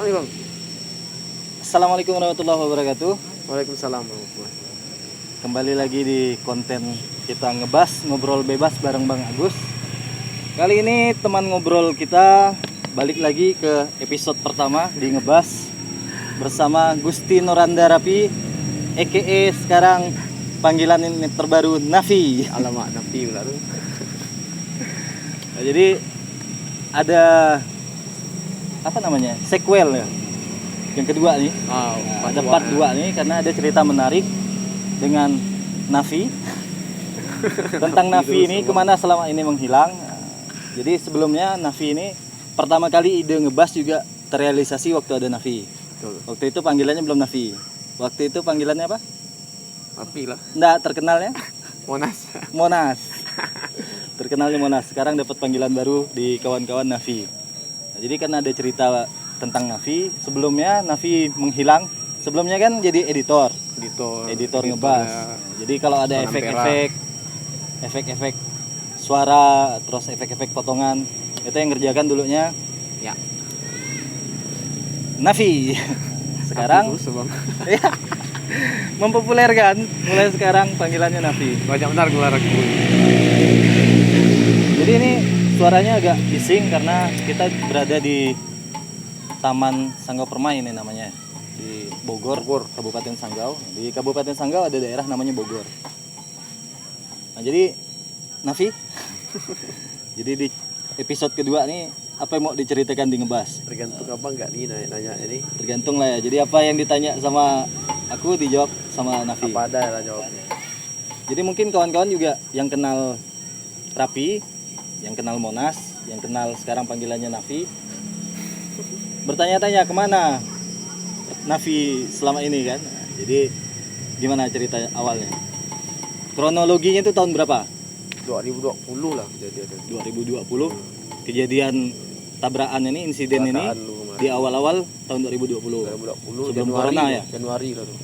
nih bang. Assalamualaikum warahmatullahi wabarakatuh. Waalaikumsalam warahmatullahi. Kembali lagi di konten kita ngebas ngobrol bebas bareng Bang Agus. Kali ini teman ngobrol kita balik lagi ke episode pertama di ngebas bersama Gusti Noranda Rapi, EKE sekarang panggilan ini terbaru Nafi. Alamak Nafi pula tuh. Nah, jadi ada apa namanya? Sequel ya. Yang kedua nih. Ada part 2 nih karena ada cerita menarik dengan Nafi. Tentang Nafi ini kemana selama ini menghilang. Jadi sebelumnya Nafi ini pertama kali ide ngebas juga terrealisasi waktu ada Nafi. Betul. Waktu itu panggilannya belum Nafi. Waktu itu panggilannya apa? Nafi lah. Nggak terkenalnya? Monas. Monas. Terkenalnya Monas. Sekarang dapat panggilan baru di kawan-kawan Nafi. Nah, jadi karena ada cerita tentang Nafi, sebelumnya Nafi menghilang. Sebelumnya kan jadi editor ngebas. Jadi kalau ada efek-efek suara, terus efek-efek potongan, itu yang ngerjakan dulunya Ya. Nafi. Sekarang ya, mempopulerkan, mulai sekarang panggilannya Nafi. Banyak benar keluar aku. Jadi ini suaranya agak bising karena kita berada di Taman Sanggau Permai ini namanya, di Bogor, Kabupaten Sanggau. Di Kabupaten Sanggau ada daerah namanya Bogor. Nah, jadi Nafi, jadi di episode kedua nih apa yang mau diceritakan di ngebas? Tergantung apa enggak nih nanya ini. Tergantung lah ya. Jadi apa yang ditanya sama aku dijawab sama Nafi. Apa ada lah jawabnya. Jadi mungkin kawan-kawan juga yang kenal Rapi, yang kenal Monas, yang kenal sekarang panggilannya Nafi, bertanya-tanya kemana Nafi selama ini kan. Jadi gimana cerita awalnya? Kronologinya itu tahun berapa? 2020 lah kejadian. 2020. Kejadian tabrakan ini, insiden ini di awal-awal tahun 2020. 2020 sebelum Januari, corona ya. Januari lah tuh.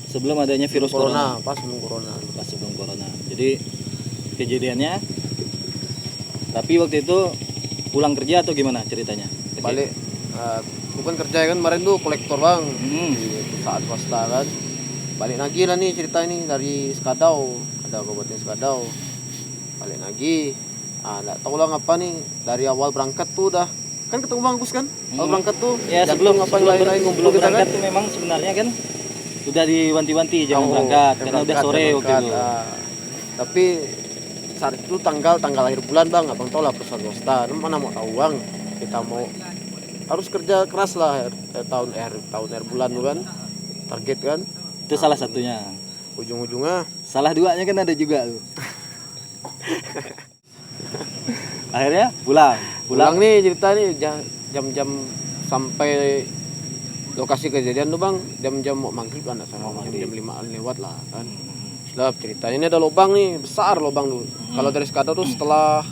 Sebelum adanya virus corona. Pas sebelum corona. Pas sebelum corona. Jadi kejadiannya tapi waktu itu pulang kerja atau gimana ceritanya? Balik bukan kerja kan kemarin tuh kolektor bang di perusahaan swasta kan. Balik lagi lah nih cerita ini dari Skadau, ada Kabupaten Skadau. Balik lagi, nggak tahu lah ngapa nih dari awal berangkat tuh udah kan ketemu Bang Gus kan. Awal berangkat tuh ya sebelum lain-lain ngumpul kita berangkat kan. tuh memang sebenarnya kan udah diwanti-wanti jangan berangkat karena udah sore waktu itu. Tapi saat itu tanggal akhir bulan bang, abang tau lah perusahaan swasta, mana mau tahu bang, kita mau harus kerja keras lah tahun akhir bulan tuh kan, target kan. Itu salah satunya. Ujung-ujungnya Salah duanya kan ada juga tuh. Akhirnya pulang nih cerita nih jam-jam sampai lokasi kejadian tuh bang, jam-jam mau maghrib kan, jam 5-an lewat lah kan. Lah ceritanya ini ada lubang nih, besar lubang tuh. Kalau dari Skadau tuh setelah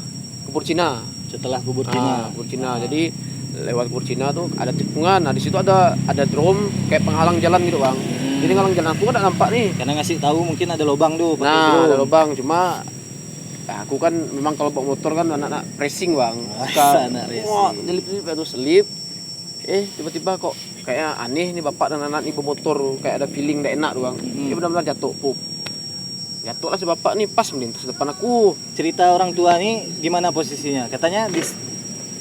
kubur Cina. kubur Cina. Jadi lewat kubur Cina tuh ada tikungan. Nah, di situ ada drum kayak penghalang jalan gitu, Bang. Jadi ngalang jalan aku kan nampak nih. Karena ngasih tahu mungkin ada lubang tuh pakai Nah, drum. ada lubang cuma aku kan memang kalau bawa motor kan anak-anak racing, Bang. Suka anak racing. Wah, selip. Tiba-tiba kok kayak aneh nih bapak dan anak nih bawa motor, kayak ada feeling enggak enak tuh, Bang. Dia benar-benar jatuh, jatuhlah si bapak nih pas melintas depan aku. Cerita orang tua nih gimana posisinya? Katanya di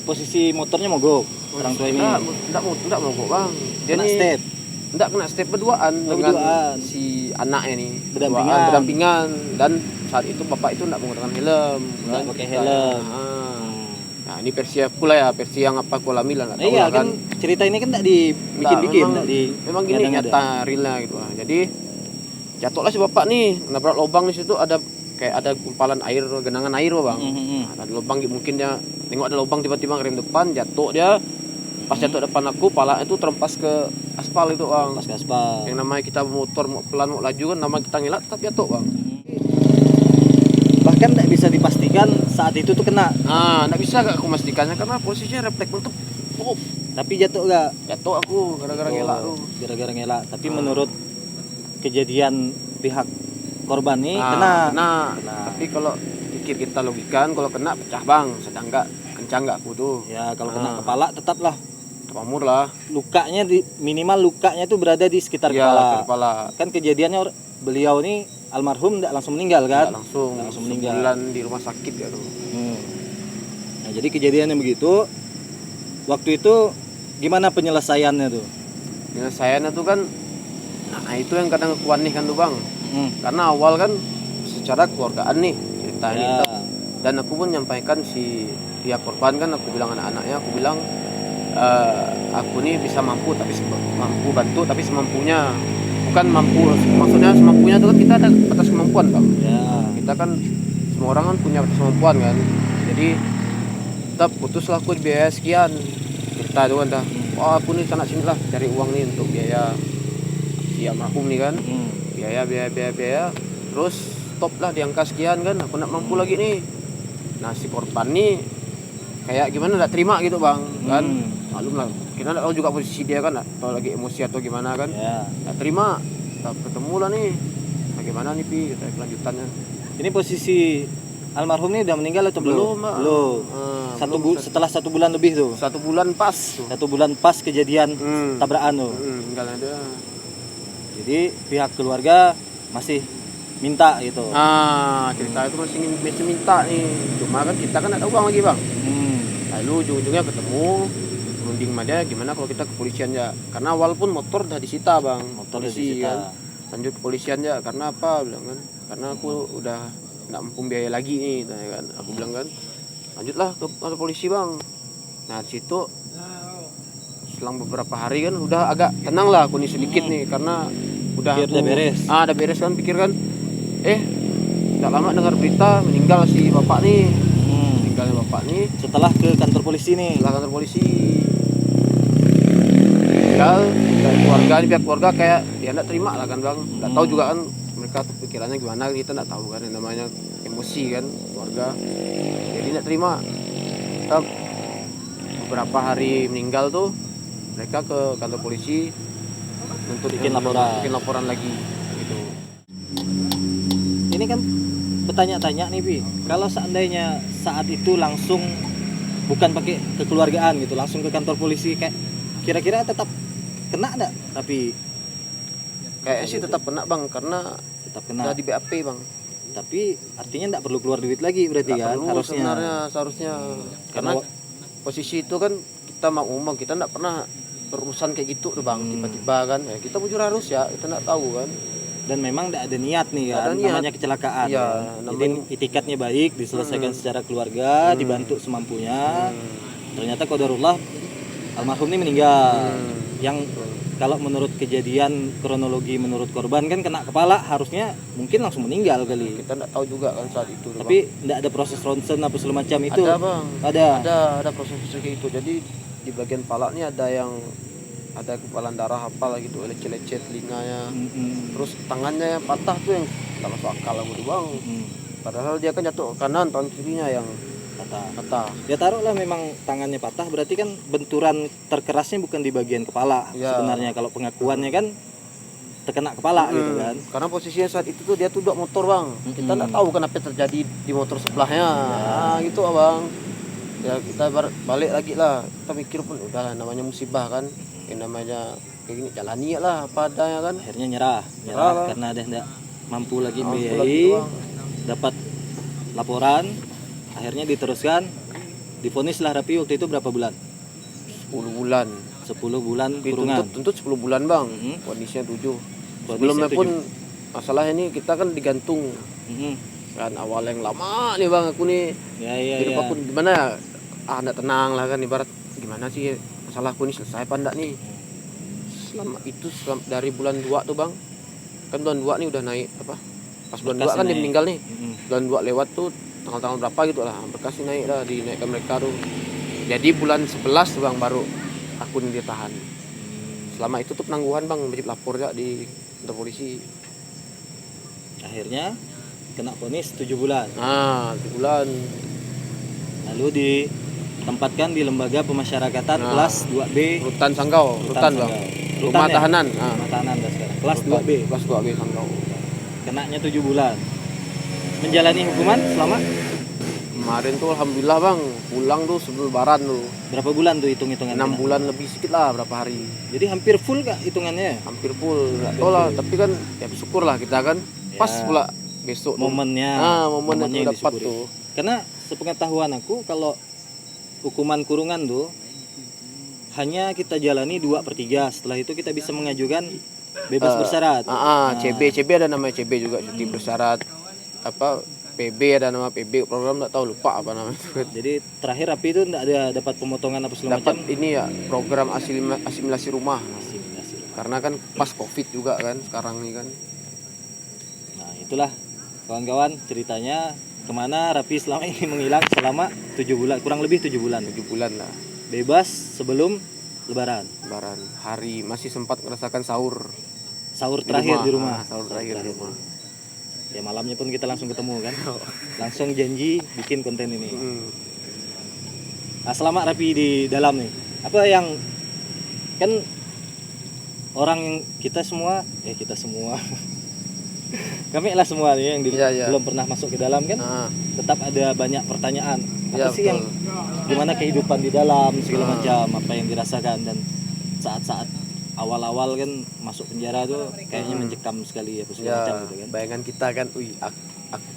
posisi motornya mogok. Orang tua ini Enggak mogok bang. Dia kena nih step. Enggak kena step berduaan dengan si anaknya nih. Berdampingan dan saat itu bapak itu enggak menggunakan helm. Enggak pakai helm. Nah ini versi aku lah ya, versi yang apa aku alami lah. Iya kan cerita ini kan enggak dibikin-bikin, memang gini nyata real lah gitu. Jadi jatuhlah si bapak nih, nabrak lubang di situ, ada kayak ada gumpalan air, genangan air bang. Nah, ada lubang mungkin dia nengok ada lubang tiba-tiba ngerem depan, jatuh dia. Pas jatuh depan aku, pala itu terempas ke aspal itu bang. Terempas ke aspal. Yang namanya kita motor mau pelan mau laju kan, nama kita ngelak tetap jatuh bang. Bahkan tidak bisa dipastikan saat itu tuh kena. Nggak bisa gak aku memastikannya karena posisinya refleks untuk Tapi jatuh gak? Jatuh aku gara-gara ngelak tuh. Gara-gara ngelak. Tapi menurut kejadian pihak korban nih kena. Tapi kalau pikir kita logikan, kalau kena pecah bang, sedang kencang nggak aku tuh. Ya kalau kena kepala tetaplah pamur lah. Lukanya minimal lukanya itu berada di sekitar Iya, kepala. kepala. Kan kejadiannya beliau ini almarhum tidak langsung meninggal kan? Nggak langsung meninggal. Sebulan di rumah sakit ya tuh. Nah, jadi kejadiannya begitu. Waktu itu gimana penyelesaiannya tuh? Penyelesaiannya tuh kan, nah itu yang kadang kekuan nih kan tuh bang. Karena awal kan secara keluargaan nih cerita ini Ya. dan aku pun nyampaikan si pihak korban kan, aku bilang anak-anaknya, aku bilang aku nih bisa mampu tapi mampu bantu tapi semampunya, bukan mampu maksudnya semampunya itu kan kita ada batas kemampuan bang. Ya. Kita kan semua orang kan punya batas kemampuan kan, jadi tetap putuslah aku biaya sekian cerita itu kan dah. Oh aku nih sana sini lah cari uang nih untuk biaya si almarhum nih kan, biaya terus stop lah di angka sekian kan, aku nak mampu lagi nih. Nah si korban nih kayak gimana nggak terima gitu bang kan, maklum lah kita nggak tahu juga posisi dia kan, atau lagi emosi atau gimana kan, nggak terima. Kita ketemu lah nih, bagaimana nih pi kita kelanjutannya. Ini posisi almarhum ini udah meninggal atau belum? Mbak. Belum. Setelah 1 bulan lebih tuh. 1 bulan pas. 1 bulan pas kejadian tabrakan tuh. Enggak ada. Jadi pihak keluarga masih minta gitu. Cerita itu masih minta nih. Cuma kan kita kan ada uang lagi bang. Lalu ujung-ujungnya ketemu runding sama dia, gimana kalau kita ke polisian ya? Karena walaupun motor udah disita bang. Motor udah polisi disita. Kan. Lanjut ke polisian ya. Karena apa? Bilang kan. Karena aku udah nggak mampu biaya lagi nih, kan. Aku bilang kan. Lanjutlah ke kantor polisi bang. Nah di situ selang beberapa hari kan udah agak tenang lah aku nih sedikit nih, karena udah beres. Udah beres kan, pikir kan. Nggak lama dengar berita meninggal si bapak nih. Meninggalnya bapak nih. Setelah ke kantor polisi nih. Setelah kantor polisi. Meninggal dan keluarga, pihak keluarga kayak dia nggak terima lah kan bang. Nggak tahu juga kan mereka tuh pikirannya gimana, kita nggak tahu kan, yang namanya emosi kan keluarga. Jadi nggak terima. Beberapa hari meninggal tuh mereka ke kantor polisi untuk bikin laporan lagi gitu. Ini kan bertanya-tanya nih Pi, kalau seandainya saat itu langsung bukan pakai kekeluargaan gitu, langsung ke kantor polisi, kayak kira-kira tetap kena enggak? Tapi kayaknya sih tetap kena bang, karena tetap kena. udah di BAP bang. Tapi artinya enggak perlu keluar duit lagi berarti Nggak kan? perlu, seharusnya karena posisi itu kan kita mau ngomong, kita nggak pernah berurusan kayak gitu tuh bang. Tiba-tiba kan ya kita bujur harus ya, kita nggak tahu kan, dan memang tidak ada niat nih kan, namanya kecelakaan ya, kan? Jadi itikadnya baik, diselesaikan secara keluarga, dibantu semampunya. Ternyata qadarullah almarhum ini meninggal. Yang kalau menurut kejadian kronologi menurut korban kan kena kepala, harusnya mungkin langsung meninggal kali. kita nggak tahu juga kan saat itu tuh, Tapi tidak ada proses ronsen apa segala macam itu. ada bang, Ada. ada proses kayak gitu. Jadi di bagian kepala ini ada kepalan darah apalah gitu, lecet-lecet telinganya. Terus tangannya yang patah tuh yang tak masuk akal aku tuh bang. Padahal dia kan jatuh ke kanan, tangan kirinya yang patah. Ya taruhlah memang tangannya patah, berarti kan benturan terkerasnya bukan di bagian kepala. Sebenarnya kalau pengakuannya kan terkena kepala gitu kan. Karena posisinya saat itu tuh dia tuh duduk motor bang. Kita nggak tahu kenapa terjadi di motor sebelahnya. Gitu abang. Ya kita balik lagi lah. Kita mikir pun udah namanya musibah kan. Yang namanya kayak gini jalani lah apa adanya kan. Akhirnya nyerah karena dia tidak mampu lagi biayai. Dapat laporan, akhirnya diteruskan, divonislah Rapi waktu itu berapa bulan? 10 bulan. 10 bulan kurungan. Tuntut 10 bulan bang. Kondisinya 7. Sebelumnya pun masalah ini kita kan digantung. Kan awal yang lama nih bang, aku nih hidup aku gimana ya, nggak tenang lah kan, ibarat gimana sih masalah aku nih selesai apa enggak nih. Selama dari bulan 2 tuh bang, kan bulan 2 nih udah naik apa, pas bulan 2 kan dia meninggal nih. Bulan 2 lewat tuh tanggal berapa gitu lah, berkasnya naik lah, dinaikkan mereka tuh. Jadi bulan 11 tuh bang baru aku nih ditahan. Selama itu tuh penangguhan bang, wajib lapor ya di kantor polisi. Akhirnya kena vonis 7 bulan. 7 bulan. Lalu ditempatkan di lembaga pemasyarakatan kelas 2B. Rutan Sanggau, rutan bang. Rumah tahanan. Rumah tahanan dah sekarang. Kelas 2B. Kelas 2B Sanggau. Kenanya 7 bulan. Menjalani hukuman selama Kemarin tuh alhamdulillah bang, pulang tuh sebelum lebaran tuh. Berapa bulan tuh hitung-hitungan? 6 bulan lebih sedikit lah, berapa hari. Jadi hampir full kak hitungannya? Hampir full, nggak tahu lah. Tapi kan ya bersyukur lah kita kan. Pas Ya, pula besok tuh. momennya. Momen momennya yang dapat disyukuri. tuh. Karena sepengetahuan aku kalau hukuman kurungan tuh hanya kita jalani 2/3. Setelah itu kita bisa mengajukan bebas bersyarat. CB ada namanya CB juga, cuti bersyarat. Apa PB ada nama PB, program nggak tahu, lupa apa namanya itu. Jadi terakhir Rapi itu enggak ada dapat pemotongan apa segala Dapat macam. ini ya, program asimilasi rumah. Asimilasi. Karena kan pas Covid juga kan sekarang nih kan. Nah, itulah kawan-kawan ceritanya kemana Rapi selama ini menghilang selama 7 bulan, kurang lebih 7 bulan. 7 bulan lah. Bebas sebelum Lebaran. Lebaran hari masih sempat merasakan sahur Terakhir di rumah. Sahur terakhir di rumah. Ya malamnya pun kita langsung ketemu kan. Langsung janji bikin konten ini. Nah, selama Rapi di dalam nih, apa yang kan orang yang kita semua kami lah semua nih yang belum pernah masuk ke dalam kan, tetap ada banyak pertanyaan. Apa sih yang gimana kehidupan di dalam segala macam, apa yang dirasakan, dan saat-saat awal-awal kan masuk penjara tuh kayaknya mencekam sekali apa segala macam gitu kan. Bayangan kita kan,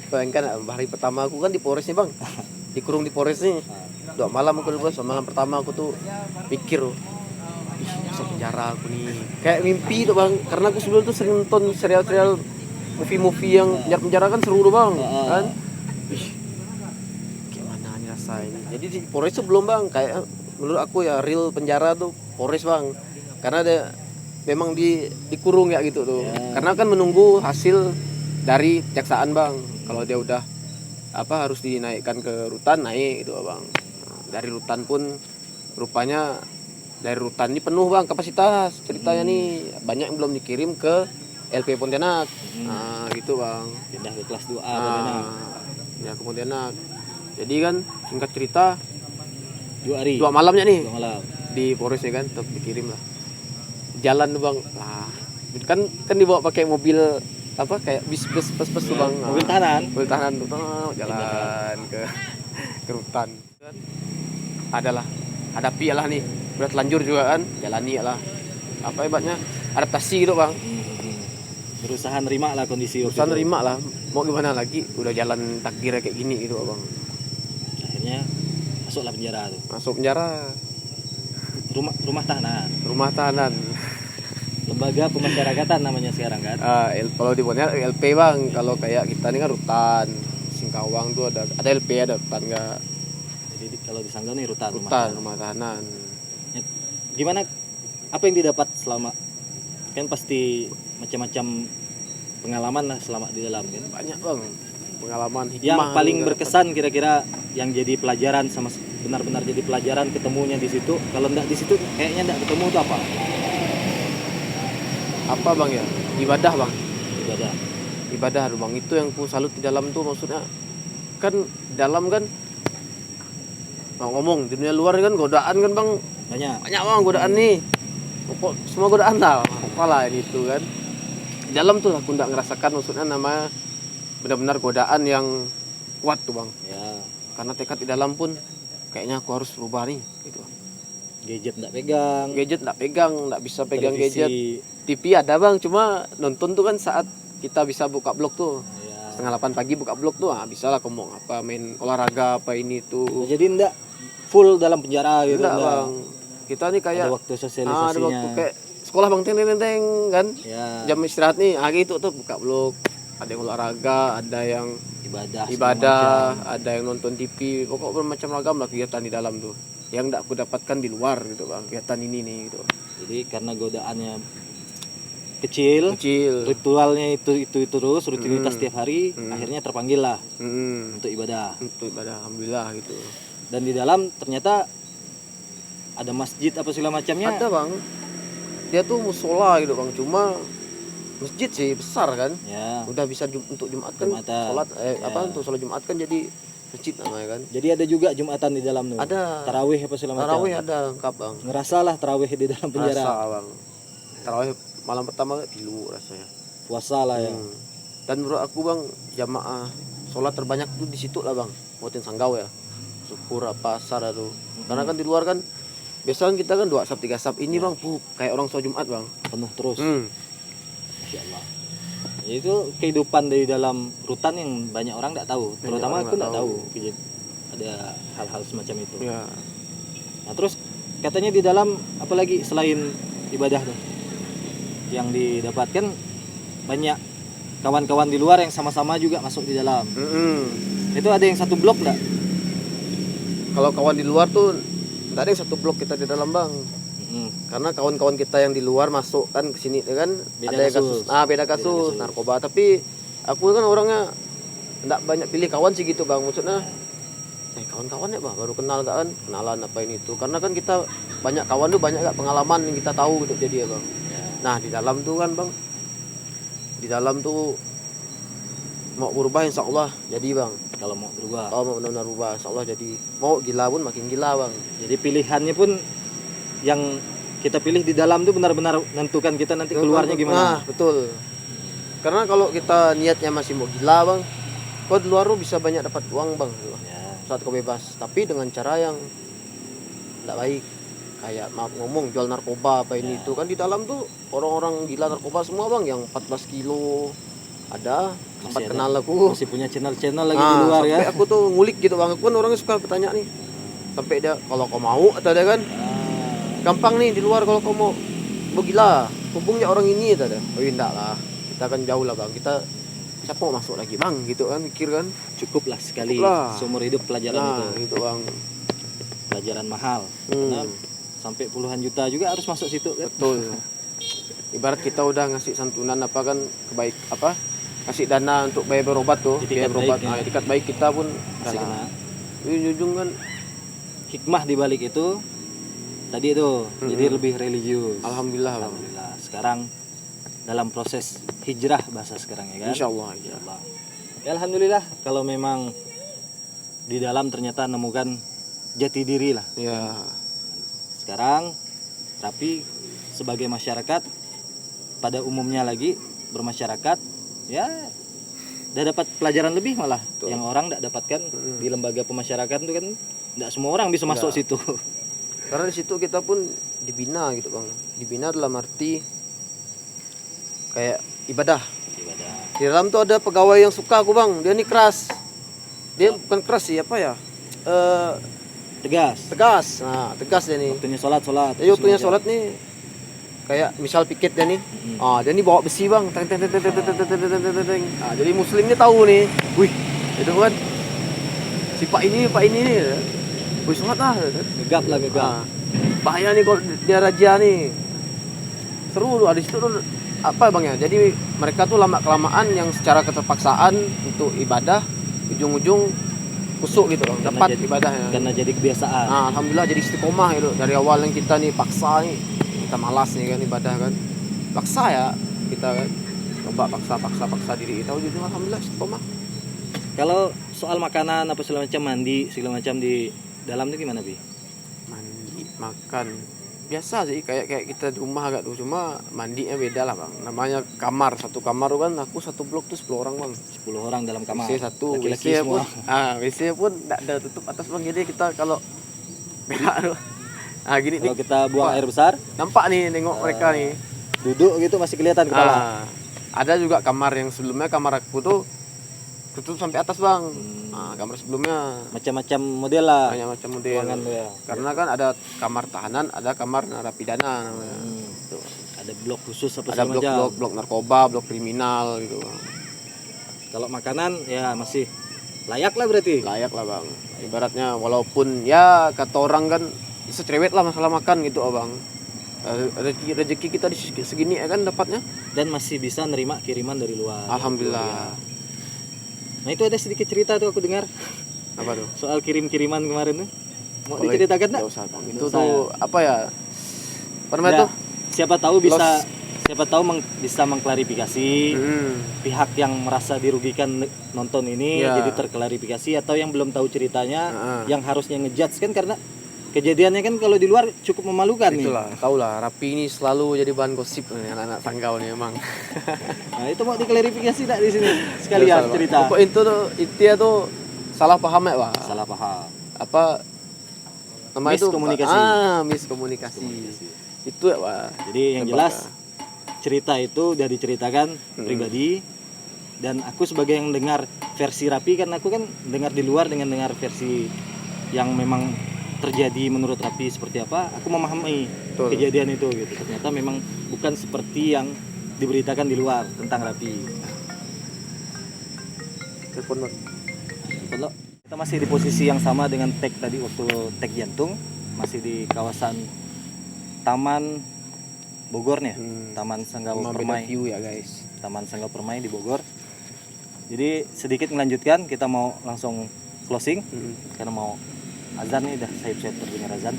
bayangkan hari pertama aku kan di Polres nih bang, dikurung di Polres nih. 2 malam aku dulu, malam pertama aku tuh pikir, masuk penjara aku nih, kayak mimpi tuh bang, karena aku sebelum tuh sering nonton serial movie yang penjara kan seru tuh bang, kan. Gimana nih rasanya? Jadi di Polres tuh belum bang, kayak menurut aku ya real penjara tuh Polres bang. Karena ada memang dikurung ya gitu tuh. Karena kan menunggu hasil dari kejaksaan bang. Kalau dia udah harus dinaikkan ke rutan, naik gitu bang. Dari rutan pun rupanya dari rutan ini penuh bang kapasitas, ceritanya nih banyak yang belum dikirim ke LP Pontianak. Nah gitu bang. Pindah ke kelas 2A Pontianak. Ya ke Pontianak. Jadi kan singkat cerita 2 hari. 2 malamnya nih. 2 malam. Di Polres ya kan, tetap dikirim lah. Jalan tuh bang, kan dibawa pakai mobil kayak bis tuh bang. Mobil tahanan tuh jalan ke rutan. Adalah hadapi lah nih, udah telanjur juga kan, jalani lah. Apa hebatnya adaptasi gitu bang. Berusaha nerima lah kondisi. Berusaha nerima lah, mau gimana lagi, udah jalan takdirnya kayak gini gitu bang. Akhirnya masuklah penjara tuh. Masuk penjara. Rumah tahanan. Lembaga Pemasyarakatan namanya sekarang kan. Kalau di Pontianak LP bang, kalau kayak kita ini kan rutan. Singkawang tuh ada LP, ada rutan enggak. Jadi kalau di Sanggau nih rutan rumah tahanan. Gimana, apa yang didapat selama, kan pasti macam-macam pengalaman lah selama di dalam kan. Banyak bang pengalaman hikmah. Yang paling berkesan kira-kira yang jadi pelajaran, sama benar-benar jadi pelajaran ketemunya di situ. Kalau enggak di situ kayaknya enggak ketemu itu apa? Apa bang ya? Ibadah bang. Ibadah bang, itu yang ku salut di dalam tuh, maksudnya kan dalam kan ngomong di dunia luar kan godaan kan bang, banyak bang godaan nih, pokok semua godaan lah, apalah ini itu kan. Di dalam tuh lah aku nggak ngerasakan, maksudnya nama benar-benar godaan yang kuat tuh bang. Ya. Karena tekad di dalam pun kayaknya aku harus berubah nih gitu. Gadget nggak pegang, nggak bisa pegang televisi. Gadget. TV ada bang, cuma nonton tuh kan saat kita bisa buka blog tuh. Ya. 7:30 pagi buka blog tuh, bisa lah ngomong apa, main olahraga apa ini tuh. Jadi enggak full dalam penjara gitu. Enggak bang, kita nih kayak ada waktu sosialisasinya. Ada waktu kayak sekolah bang, teng kan. Ya. Jam istirahat nih, gitu tuh buka blog. Ada yang olahraga, ada yang ibadah, ada yang nonton TV, pokok bermacam ragam lah kegiatan di dalam tuh. Yang enggak aku dapatkan di luar gitu bang, kegiatan ini nih gitu. Jadi karena godaannya kecil, ritualnya itu terus, rutinitas tiap hari, akhirnya terpanggil lah untuk ibadah. Alhamdulillah gitu. Dan di dalam ternyata ada masjid apa segala macamnya. Ada bang, dia tuh musola gitu bang, cuma masjid sih besar kan. Ya. Udah bisa untuk Jumat kan, sholat untuk sholat Jumat kan jadi masjid namanya kan. Jadi ada juga Jumatan di dalam tuh. Ada. Tarawih apa segala macam. Tarawih ada lengkap bang. Ngerasalah tarawih di dalam penjara. Ngerasa bang. Tarawih malam pertama pilu rasanya. Puasa lah ya. Dan menurut aku bang, jamaah sholat terbanyak tuh di situ lah bang, buatin sanggau ya, syukur apa asar itu. Karena kan di luar kan biasanya kita kan 2 sap 3 sap, ini bang kayak orang sholat Jumat bang, Penuh terus. Masya Allah. Ya, itu kehidupan dari dalam rutan yang banyak orang nggak tahu, terutama orang aku nggak nggak tahu. tahu ada hal-hal semacam itu. Ya. Nah terus katanya di dalam apalagi selain ibadah tuh yang didapatkan, banyak kawan-kawan di luar yang sama-sama juga masuk di dalam. Itu ada yang satu blok nggak? Kalau kawan di luar tuh nggak ada yang satu blok kita di dalam bang. Karena kawan-kawan kita yang di luar masuk kan ke sini kan Beda ada yang kasus. beda kasus narkoba. Tapi aku kan orangnya nggak banyak pilih kawan sih gitu bang, maksudnya kawan-kawan ya bang, baru kenal kan, kenalan apa ini itu. Karena kan kita banyak kawan tuh banyak gak pengalaman yang kita tahu gitu jadi ya bang. Nah di dalam tuh kan bang, di dalam tuh mau berubah insya Allah jadi bang. Kalau mau berubah. Kalau mau benar-benar berubah insya Allah jadi. Mau gila pun makin gila bang. Jadi pilihannya pun yang kita pilih di dalam tuh benar-benar menentukan kita nanti keluarnya gimana. Nah betul. Karena kalau kita niatnya masih mau gila bang, kau di luar lu bisa banyak dapat uang bang saat kau bebas. Tapi dengan cara yang tidak baik, kayak maaf ngomong jual narkoba apa ini itu kan. Di dalam tuh orang-orang gila narkoba semua bang, yang 14 kilo ada. Sempat kenal aku, masih punya channel-channel lagi di luar ya. Sampai aku tuh ngulik gitu bang, aku kan orangnya suka bertanya nih, sampai dia kalau kau mau atau dia kan gampang nih di luar, kalau kau mau gila hubungnya orang ini ada. Oh enggak lah, kita kan jauh lah bang, kita siapa mau masuk lagi bang gitu kan, mikir kan cukup lah sekali seumur hidup pelajaran itu bang, pelajaran mahal. Karena sampai puluhan juta juga harus masuk situ kan. Betul. Ibarat kita udah ngasih santunan apa kan, kebaik apa, kasih dana untuk biaya berobat tuh, biaya berobat, etikat baik kita pun masih kena. Ujung kan Hikmah di balik itu tadi itu jadi lebih religius. Alhamdulillah. Sekarang dalam proses hijrah bahasa sekarang ya kan. Insyaallah. Ya, alhamdulillah kalau memang di dalam ternyata nemukan jati diri lah. Ya. Sekarang tapi sebagai masyarakat pada umumnya lagi bermasyarakat ya udah dapat pelajaran lebih malah. Betul. Yang orang tidak dapatkan di lembaga pemasyarakatan itu kan tidak semua orang bisa masuk situ. Karena di situ kita pun dibina gitu bang, dibina dalam arti kayak ibadah. Di dalam tuh ada pegawai yang suka aku bang, dia nih keras, dia bukan keras sih apa ya, tegas. Nah tegas dia nih. Waktunya sholat. Jadi waktunya sholat nih, kayak misal piket dia nih, dia nih bawa besi bang, teng. Nah, jadi muslimnya tahu nih, wih, itu kan si pak ini nih, wih sholat lah, gegap. Bahaya nih kalau dia raja nih, seru tuh ada situ tuh apa bang ya. Jadi mereka tuh lama kelamaan yang secara keterpaksaan untuk ibadah, ujung-ujung kusuk gitu bang, dapat ibadahnya. Karena jadi kebiasaan. Nah, alhamdulillah jadi istiqomah gitu. Dari awal yang kita nih paksa nih, kita malas nih kan ibadah kan, paksa ya kita kan, coba paksa diri kita, ujung alhamdulillah istiqomah. Kalau soal makanan apa segala macam, mandi segala macam di dalam itu gimana Bi? Mandi makan biasa sih kayak kita di rumah agak tuh, cuma mandinya beda lah bang. Namanya kamar, satu kamar kan aku satu blok tuh 10 orang bang. 10 orang dalam kamar. WC satu, laki-laki WC semua. WC pun enggak ada tutup atas bang. Jadi kita kalau berak tuh. Nah gini kalau kita buang air besar, nampak nih nengok mereka nih. Duduk gitu masih kelihatan kepala. Ada juga kamar yang sebelumnya, kamar aku tuh tutup sampai atas bang. Nah, kamar sebelumnya macam-macam model lah. Macam model. Ya. Karena kan ada kamar tahanan, ada kamar narapidana namanya. Ada blok khusus apa ada segala macam. blok narkoba, blok kriminal gitu. Kalau makanan ya masih layak lah berarti. Layak lah bang. Ibaratnya walaupun ya kata orang kan secerewet lah masalah makan gitu abang. Rezeki kita di segini ya kan dapatnya. Dan masih bisa nerima kiriman dari luar. Alhamdulillah. Nah itu ada sedikit cerita tuh aku dengar. Apa tuh? Soal kirim-kiriman kemarin tuh. Mau diceritakan enggak? Usah bang. Itu tuh apa ya? Pernah tuh? Siapa tahu bisa mengklarifikasi pihak yang merasa dirugikan nonton ini jadi terklarifikasi, atau yang belum tahu ceritanya yang harusnya ngejudge kan, karena kejadiannya kan kalau di luar cukup memalukan nih. Itulah, tahulah Rapi ini selalu jadi bahan gosip nih, anak-anak Sanggau nih emang. Nah, itu mau diklarifikasi tidak di sini sekalian cerita. Pokok itu tuh intinya tuh salah paham ya, Pak. Salah paham. Apa nama itu? Miskomunikasi. Miskomunikasi. Itu ya, Pak. Jadi yang jelas cerita itu udah diceritakan pribadi, dan aku sebagai yang dengar versi Rapi, kan aku kan dengar di luar dengan dengar versi yang memang terjadi menurut Rapi seperti apa, aku memahami kejadian itu gitu. Ternyata memang bukan seperti yang diberitakan di luar tentang Rapi. Telepon, Bang. Kalau kita masih di posisi yang sama dengan tag tadi waktu tag jantung, masih di kawasan Taman Bogor nih, Taman Sanggau Permai. View ya, guys. Taman Sanggau Permai di Bogor. Jadi sedikit melanjutkan, kita mau langsung closing karena mau azan nih, udah sayap-sayap terdengar azan.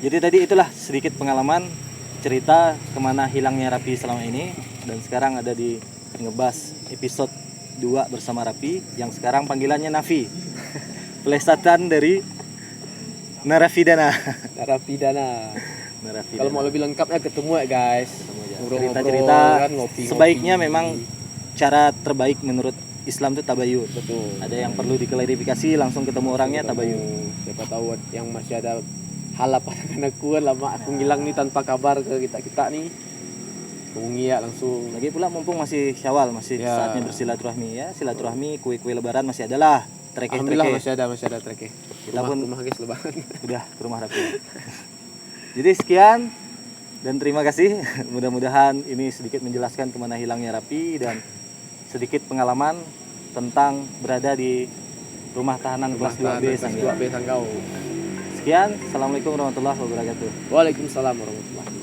Jadi tadi itulah sedikit pengalaman cerita kemana hilangnya Rapi selama ini, dan sekarang ada di Ngebas episode 2 bersama Rapi yang sekarang panggilannya Nafi. Pelesatan dari Narapidana. Kalau mau lebih lengkapnya ketemu ya, guys. Cerita-cerita kan, ngopi. Sebaiknya memang cara terbaik menurut Islam itu tabayun. Betul. Ada yang perlu diklarifikasi, langsung ketemu orangnya tabayun. Siapa tahu yang masih ada hal apa dengan aku, lama aku ngilang nih tanpa kabar ke kita nih. Hubungi ya langsung. Lagi pula mumpung masih Syawal, masih saatnya bersilaturahmi ya. Silaturahmi, kue-kue lebaran masih ada lah. Alhamdulillah masih ada treke. Kita pun rumah guys lebaran. Udah ke rumah Rapi. Jadi sekian dan terima kasih. Mudah-mudahan ini sedikit menjelaskan kemana hilangnya Rapi dan sedikit pengalaman tentang berada di rumah tahanan kelas 2B Sanggau. Sanggau. Sekian, assalamualaikum warahmatullahi wabarakatuh. Waalaikumsalam warahmatullahi wabarakatuh.